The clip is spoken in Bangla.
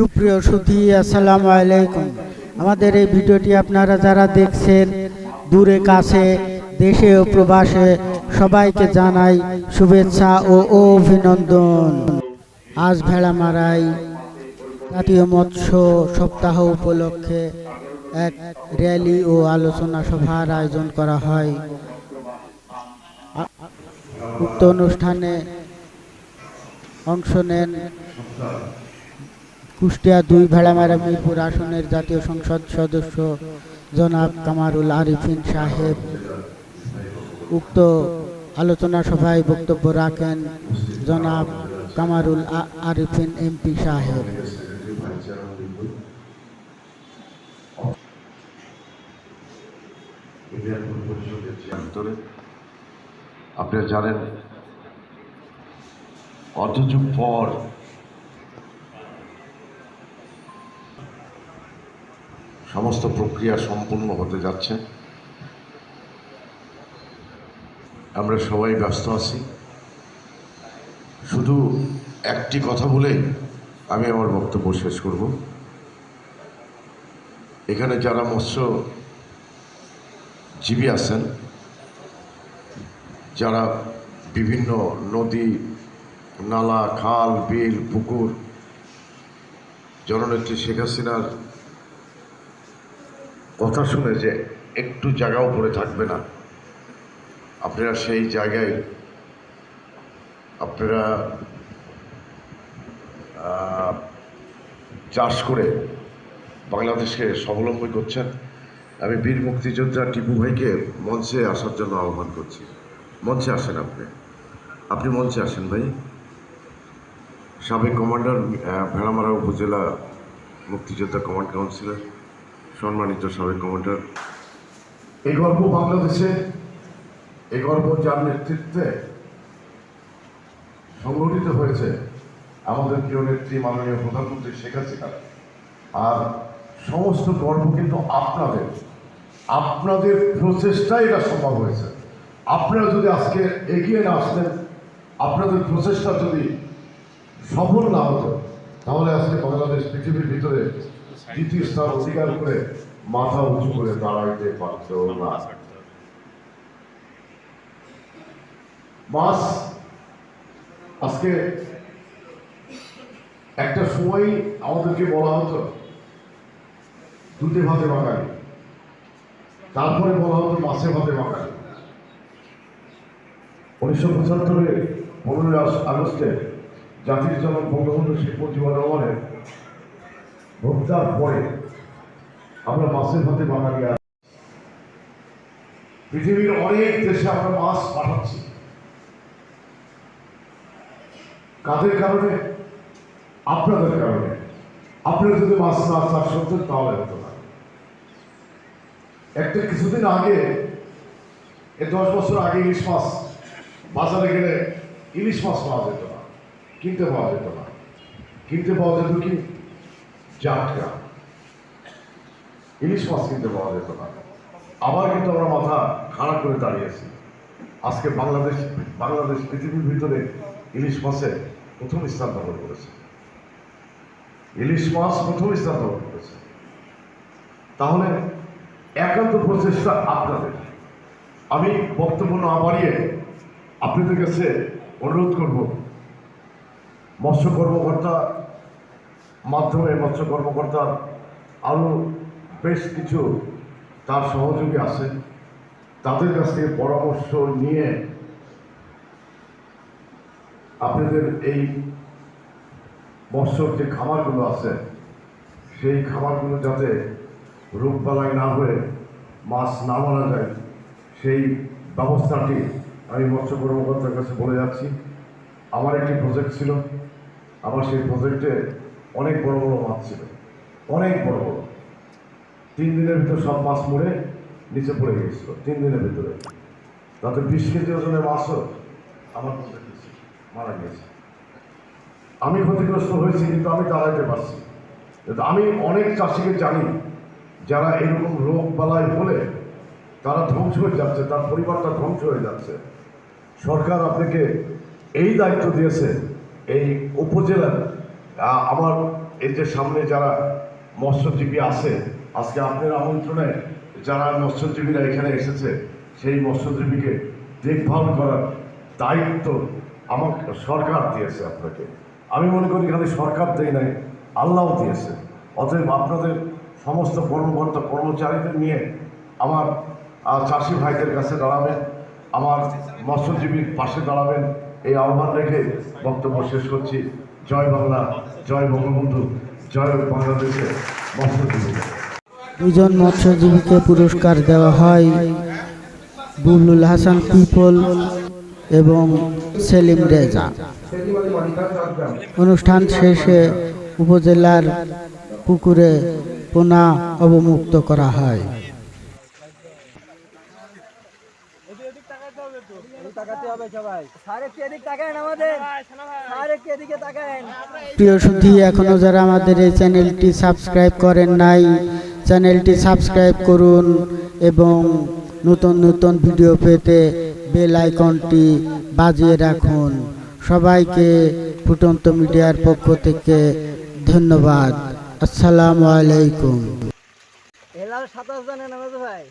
সুপ্রিয় সুধী, আসসালামু আলাইকুম। আমাদের এই ভিডিওটি আপনারা যারা দেখছেন দূরে কাছে, দেশে ও প্রবাসে, সবাইকে জানাই শুভেচ্ছা ও অভিনন্দন। আজ ভেড়ামারায় জাতীয় মৎস্য সপ্তাহ উপলক্ষে এক র্যালি ও আলোচনা সভার আয়োজন করা হয়। উক্ত অনুষ্ঠানে অংশ নেন কুষ্টিয়া ২ ভেড়ামারা মিরপুর আসনের জাতীয় সংসদ সদস্য জনাব কামারুল আরিফিন সাহেব। উক্ত আলোচনা সভায় বক্তব্য রাখেন জনাব কামারুল আরিফিন এমপি সাহেব। আপনারা জানেন অর্ধযুগ পর সমস্ত প্রক্রিয়া সম্পূর্ণ হতে যাচ্ছে। আমরা সবাই ব্যস্ত আছি। শুধু একটি কথা বলে আমি আমার বক্তব্য শেষ করব। এখানে যারা মৎস্যজীবী আছেন, যারা বিভিন্ন নদী, নালা, খাল, বিল, পুকুর জননেত্রী শেখ হাসিনার কথা শুনে যে একটু জায়গাও পড়ে থাকবে না, আপনারা সেই জায়গায় আপনারা চাষ করে বাংলাদেশকে স্বাবলম্বী করছেন। আমি বীর মুক্তিযোদ্ধা টিপু ভাইকে মঞ্চে আসার জন্য আহ্বান করছি। মঞ্চে আসেন, আপনি মঞ্চে আসেন ভাই। সাবেক কমান্ডার, ভেড়ামারা উপজেলা মুক্তিযোদ্ধা কমান্ড কাউন্সিলর, সম্মানিত সাবেক কমান্ডার। এই গর্ব বাংলাদেশে, এই গর্ব যার নেতৃত্বে সংগঠিত হয়েছে আমাদের প্রিয় নেত্রী মাননীয় প্রধানমন্ত্রী শেখ হাসিনা। আর সমস্ত গর্ব কিন্তু আপনাদের প্রচেষ্টায় এটা সম্ভব হয়েছে। আপনারা যদি আজকে এগিয়ে না আসতেন, আপনাদের প্রচেষ্টা যদি সফল না হতো, তাহলে আজকে বাংলাদেশ পৃথিবীর ভিতরে দ্বিতীয় স্থান অধিকার করে মাথা উঁচু করে দাঁড়াইতে পারত না। মাছ আজকে একটা সময় আমাদেরকে বলা হতো দুধে ভাতে বাঙালি, তারপরে বলা হতো মাছে ভাতে বাঙালি। 1975-এ 15 আগস্টে জাতির জনক বঙ্গবন্ধু শেখ মুজিবুর রহমানের হত্যার পরে আমরা মাছের ভাতে বাঙালি। পৃথিবীর অনেক দেশে আমরা মাছ পাঠাচ্ছি। কাদের কারণে? আপনাদের কারণে। আপনারা যদি মাছ না চাষ করতেন তাহলে হতো না। একটা কিছুদিন আগে, 10 বছর আগে ইলিশ মাছ বাজারে গেলে ইলিশ মাছ পাওয়া যেত না, কিনতে পাওয়া যেত না। কিনতে পাওয়া যেত কি? জাটকা। ইলিশ মাছ কিনতে পাওয়া যেত না। আবার কিন্তু আমরা মাথা খাড়া করে দাঁড়িয়েছি। আজকে বাংলাদেশ পৃথিবীর ভিতরে ইলিশ মাছে প্রথম স্থান দখল করেছে। ইলিশ মাছ প্রথম স্থান দখল করেছে। তাহলে একান্ত প্রচেষ্টা আপনাদের। আমি বক্তব্য না বাড়িয়ে আপনাদের কাছে অনুরোধ করব, মৎস্য কর্মকর্তার মাধ্যমে মৎস্য কর্মকর্তার আরও বেশ কিছু তার সহযোগী আছে, তাদের কাছ থেকে পরামর্শ নিয়ে আপনাদের এই মৎস্যর যে খামারগুলো আছে, সেই খামারগুলো যাতে রোগবালাই না হয়ে মাছ না মারা যায়, সেই ব্যবস্থাটি আমি মৎস্য কর্মকর্তার কাছে বলে যাচ্ছি। আমার একটি প্রজেক্ট ছিল, আমার সেই প্রজেক্টে অনেক বড় বড় মাছ ছিল, অনেক বড় বড়। 3 দিনের ভিতর সব মাছ মরে নিচে পড়ে গিয়েছিল। 3 দিনের ভিতরে তাতে 20 কেজি ওজনের মাছও আমার প্রজেক্টে মারা গিয়েছে। আমি ক্ষতিগ্রস্ত হয়েছি, কিন্তু আমি দাঁড়াইতে পারছি। আমি অনেক চাষিকে জানি যারা এরকম রোগ বালাই হলে তারা ধ্বংস হয়ে যাচ্ছে, তার পরিবারটা ধ্বংস হয়ে যাচ্ছে। সরকার আপনাকে এই দায়িত্ব দিয়েছে, এই উপজেলার আমার এই যে সামনে যারা মৎস্যজীবী আছে, আজকে আপনার আমন্ত্রণে যারা মৎস্যজীবীরা এখানে এসেছে, সেই মৎস্যজীবীকে দেখভাল করার দায়িত্ব আমার সরকার দিয়েছে আপনাকে। আমি মনে করি এখানে সরকার দেয় নাই, আল্লাহ দিয়েছে। অতএব আপনাদের সমস্ত কর্মকর্তা কর্মচারীদের নিয়ে আমার চাষি ভাইদের কাছে দাঁড়াবেন, আমার মৎস্যজীবীর পাশে দাঁড়াবেন, এই আহ্বান রেখে বক্তব্য শেষ করছি। জয় বাংলা, জয় বঙ্গবন্ধু, জয় বাংলাদেশের মৎস্যজীবী। দুজন মৎস্যজীবীকে পুরস্কার দেওয়া হয়, বুবলুল হাসান পিপল এবং সেলিম রেজা। অনুষ্ঠান শেষে উপজেলার পুকুরে পোনা অবমুক্ত করা হয়। প্রিয় সুধী, এখনো যারা আমাদের এই চ্যানেলটি সাবস্ক্রাইব করেন নাই, চ্যানেলটি সাবস্ক্রাইব করুন এবং নতুন নতুন ভিডিও পেতে বেল আইকনটি বাজিয়ে রাখুন। সবাইকে ফুটন্ত মিডিয়ার পক্ষ থেকে ধন্যবাদ। আসসালামু আলাইকুম। হেলাল 27 জানেন আমাদের ভাই।